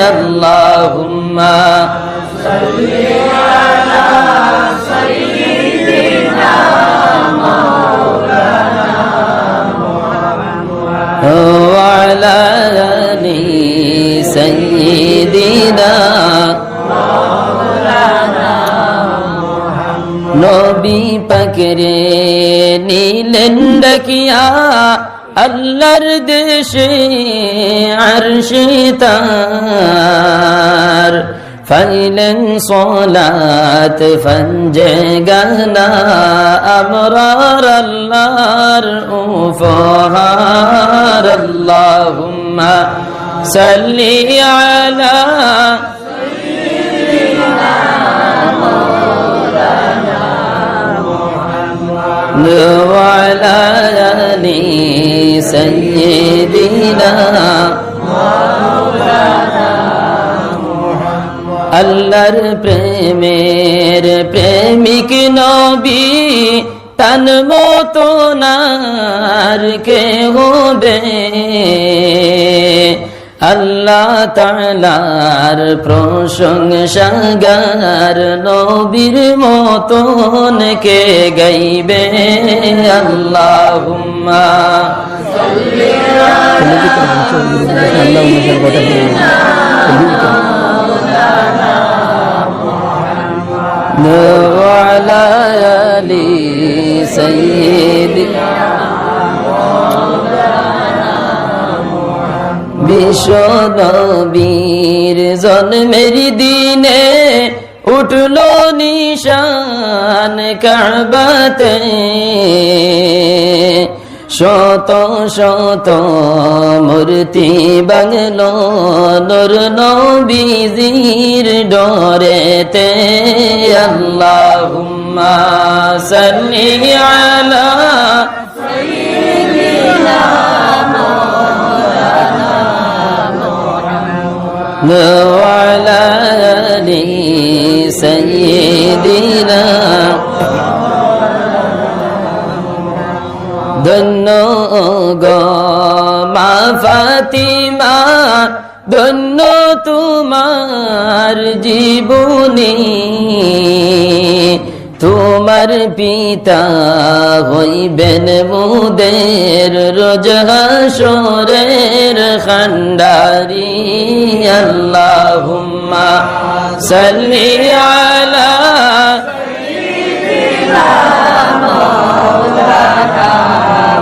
আল্লাহুম্মা সাল্লি আলা সাইয়্যিদিনা মাওলানা মুহাম্মদ ওয়া আলা আলি সাইয়্যিদিনা মাওলানা মুহাম্মদ নবী পাকরে নিলেন ডাকিয়া আল্লাহর দেশে আরশে তার ফাইলেন সলাত ফঞ্জে গানা আমরার আল্লাহর উপহার আল্লাহুম্মা সাল্লি আলা সাইয়্যিদিনা মাওলানা মুহাম্মদ ওয়া আলা আলি সাইয়্যিদিনা মাওলানা মুহাম্মদ আল্লাহর প্রেমের প্রেমিক নবী তান মতো নার কে হবে আল্লাহ তাআলার প্রশংসা গার নবীর মতন কে গাইবে আল্লাহুম্মা সাল্লি আলা সাইয়্যিদিনা মাওলানা মুহাম্মদ ওয়া আলা আলি সাইয়্যিদিনা বিশ্ব নবীর জন্মের দিনে উঠলো নিশান কাবাতে শত শত মূর্তি বাংলো নূর নবীজির ডরেতে আল্লাহুম্মা সাল্লি আলা সাইয়্যিদিনা ওয়া আলা আলি সাইয়্যিদিনা ধন্য গো মা ফাতিমা ধন্য তোমার জীবনী তোমার পিতা হইবেন মোদের রোজ হাসরের খান্ডারি আল্লাহুম্মা সাল্লি আলা সাইয়্যিদিনা মাওলানা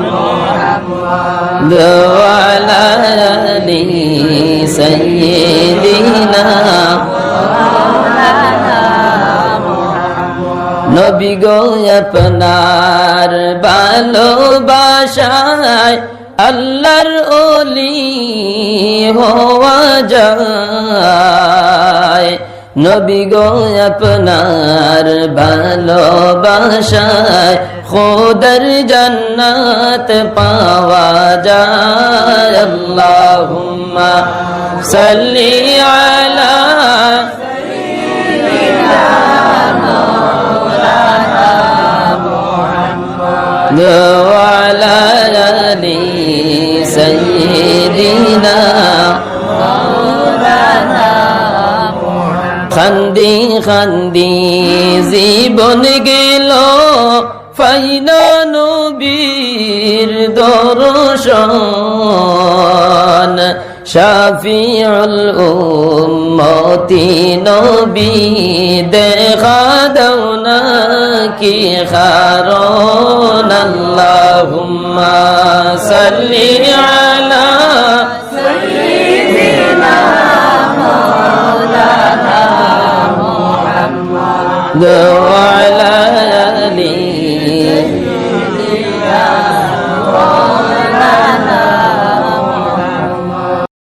মুহাম্মদ ওয়া আলা আলি সাইয়্যিদিনা নবী গো আপনার ভালোবাসায় আল্লাহর ওলি হওয়া যায় নবী গো আপনার ভালোবাসায় খোদার জান্নাত পাওয়া যায় আল্লাহুম্মা সাল্লি আলা সাইয়্যিদিনা ওয়া আলা আলি সাইয়্যিদিনা মাওলানা মুহাম্মদ খান্দি খান্দি জীবন গেল ফাইনা নবীর দর্শন শাফিউল উম্মতি নবী দেখা দাও না কি কারণ আল্লাহুম্মা সাল্লি আলা